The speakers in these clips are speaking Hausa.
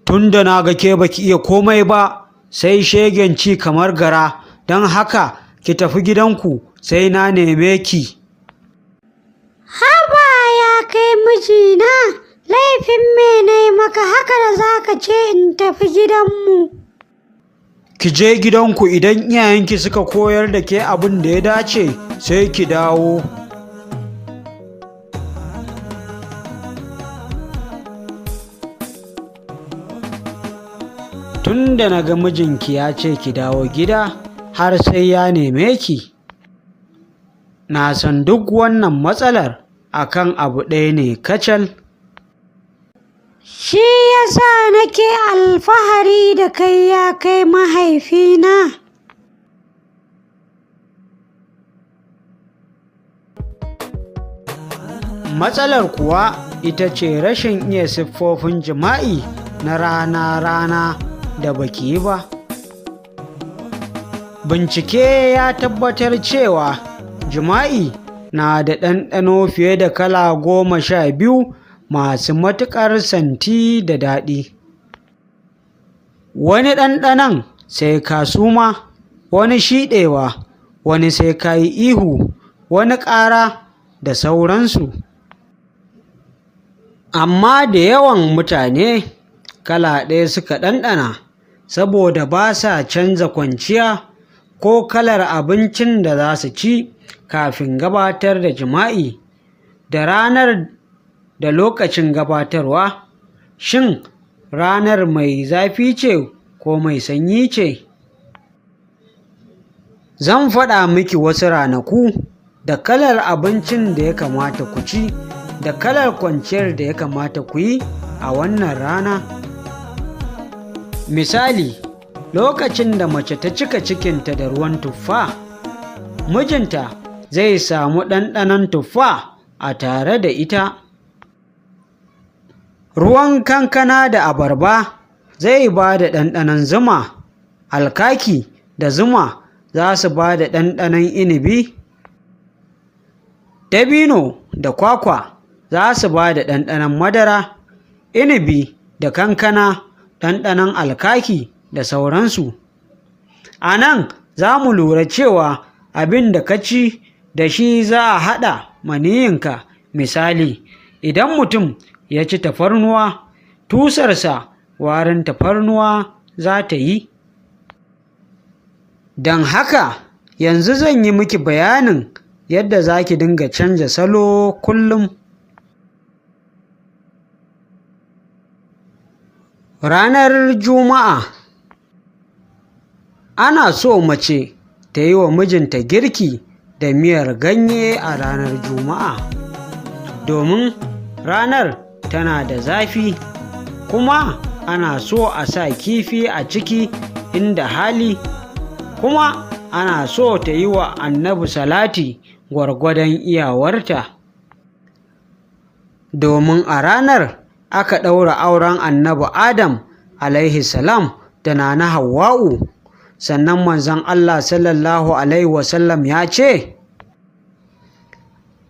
Tunda na ga ke baki iya komai ba sai shegen ci kamar gara, don haka ki tafi gidanku sai na neme ki. Haba ya kai mijina, laifin me ne maka haka da za ka ce in tafi gidanmu? Ki je gidanku, idan iyayenki suka koyar da ke abin da ya dace sai ki dawo. Tunda na ga mijinki ya ce ki dawo gida har sai ya neme ki. Na san duk wannan matsalar akan abu ɗaya ne kacal. Shi yasa nake alfahari da kai ya kai mahaifina. Matsalar kuwa ita ce rashin iya siffofin jima'i na rana-rana da baki yi ba. Bincike ya tabbatar cewa jima'i na da ɗanɗano fiye da kala 12 masu matuƙar santi da daɗi. Wani ɗanɗanon sai ka suma, wani shiɗewa, wani sai ka yi ihu, wani ƙara da sauransu. Amma da yawan mutane kala ɗaya suka ɗanɗana, saboda ba sa canza kwanciya ko kalar abincin da za su ci kafin gabatar da jima'i, da ranar da lokacin gabatarwa. Shin ranar mai zafi ce ko mai sanyi ce? Zan faɗa miki wasu ranaku da kalar abincin da ya kamata ku ci da kalar kwanciyar da ya kamata ku yi a wannan rana. Misali, lokacin da mace ta cika cikinta da ruwan tuffa, mijinta zai samu ɗanɗanon tuffa a tare da ita. Ruwan kankana da abarba zai ba da ɗanɗanon zuma, alkaki da zuma za su ba da ɗanɗanon inibi, dabino da kwakwa za su ba da ɗanɗanon madara, inibi da kankana ɗanɗanon alkaki da sauransu. A nan za mu lura cewa abin da ka ci da shi za a haɗa maniyinka. Misali, idan mutum ya ci tafarnuwa, tusarsa warin tafarnuwa za ta yi. Don haka yanzu zan yi miki bayanin yadda za ki dinga canza salo kullum. Ranar Juma'a ana so mace ta yi wa mijinta girki da miyar ganye a ranar Juma'a, domin ranar tana da zafi, kuma ana so a sa kifi a ciki inda hali, kuma ana so ta yi wa Annabi salati gwargwadon iyawarta, domin a ranar aka ɗaura auren Annabi Adam alaihi salam da Nana Hawwa'u. Sannan manzon Allah sallallahu alaihi wasallam ya ce,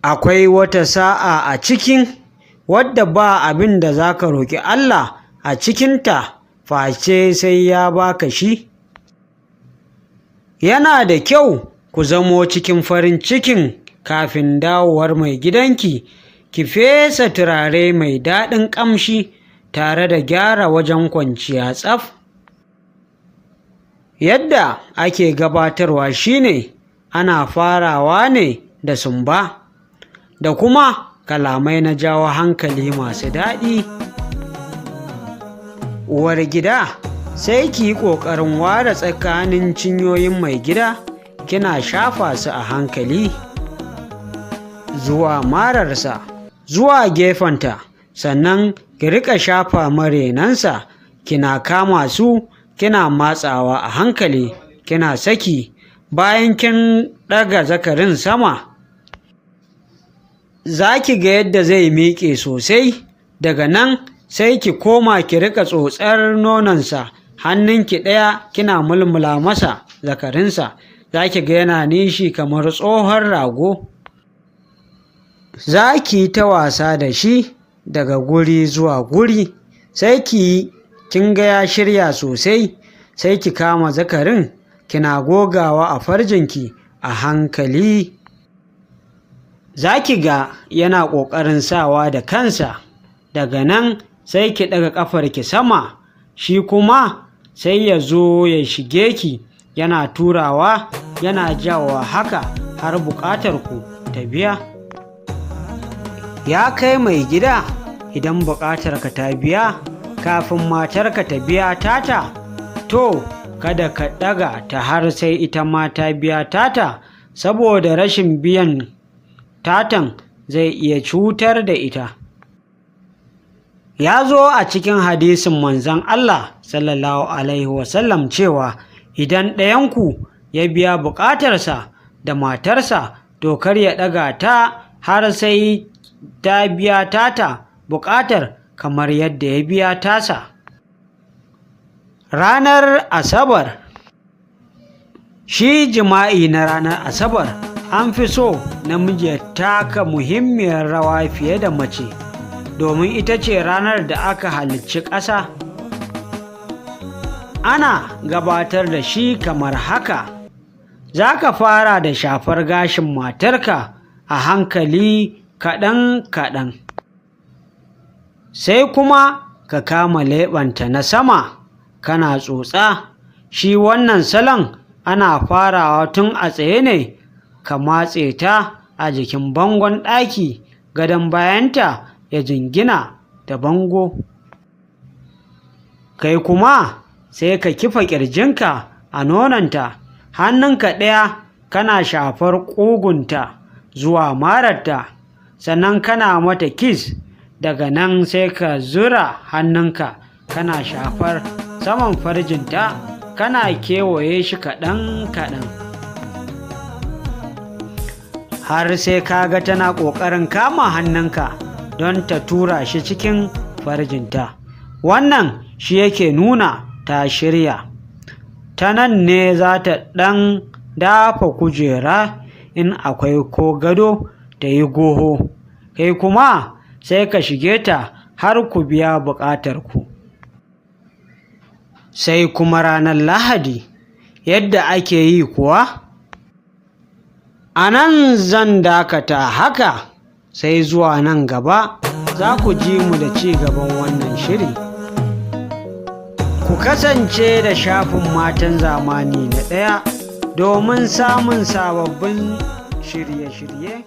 akwai wata sa'a a cikin wadda ba abin da za ka roƙi Allah a cikinta face sai ya baka shi. Yana da kyau ku zamo cikin farin cikin kafin dawowar mai gidanki. Ki fesa turare mai daɗin ƙamshi tare da gyara wajen kwanciya tsaf. Yadda ake gabatarwa shine ana farawa ne da sumba da kuma kalamai na jawo hankali masu daɗi. Uwar gida, sai ki yi ƙoƙarin ware tsakanin cinyoyin mai gida, kina shafa su a hankali zuwa mararsa, zuwa gefenta, sannan ki riƙa shafa marenansa, kina kama su kina matsawa a hankali, kina saki. Bayan kin ɗaga zakarin sama, za ki ga yadda zai miƙe sosai. Daga nan sai ki koma ki riƙa tsotsar nononsa, hannunki ɗaya kina mulmula masa zakarinsa. Za ki ga yana nishi kamar tsohon rago. Za ki yi ta wasa da shi daga guri zuwa guri, sai ki yi kin ga ya shirya sosai, sai ki kama zakarin kina gogawa a farjinki a hankali. Za ki ga yana ƙoƙarin sawa da kansa. Daga nan sai ki ɗaga ƙafarki sama, shi kuma sai ya zo ya shige ki, yana turawa yana jawowa haka har buƙatarku ta biya. Ya kai mai gida, idan buƙatarka ta biya kafin matarka ta biya tata, to kada ka ɗaga ta har sai ita ma ta biya tata, saboda rashin biyan tatan zai iya cutar da ita. Ya zo a cikin hadisin manzon Allah sallallahu alaihi wasallam cewa idan ɗayanku ya biya buƙatarsa da matarsa, to kar ya ɗaga ta har sai ta biya tata buƙatar kamar yadda ya biya tasa. Ranar Asabar. Shi jima'i na ranar Asabar an fi so namiji ya taka muhimmiyar rawa fiye da mace, domin ita ce ranar da aka halicci ƙasa. Ana gabatar da shi kamar haka: za ka fara da shafar gashin matarka a hankali kaɗan-kaɗan, sai kuma ka kama leɓenta na sama kana tsotsa. Shi wannan salon ana farawa tun a tsaye ne, ka matse ta a jikin bangon ɗaki, gadon bayanta ya jingina da bango. Kai kuma sai ka kifa ƙirjinka a nononta, hannunka ɗaya kana shafar ƙugunta zuwa mararta, sannan kana mata kiss. Daga nan sai ka zura hannunka kana shafar saman farjinta, kana kewaye shi kaɗan-kaɗan har sai ka ga tana ƙoƙarin kama hannunka don ta tura shi cikin farjinta. Wannan shi yake nuna ta shirya. Ta nan ne za ta ɗan dafa kujera, in akwai ko gado ta yi goho, kai kuma sai ka shige ta har ku biya buƙatarku. Sai kuma ranar Lahadi, yadda ake yi kuwa? A nan zan dakata haka, sai zuwa nan gaba za ku ji mu da ci gaban wannan shiri. Ku kasance da shafin Matan Zamani na ɗaya domin samun sababbin shirye-shirye.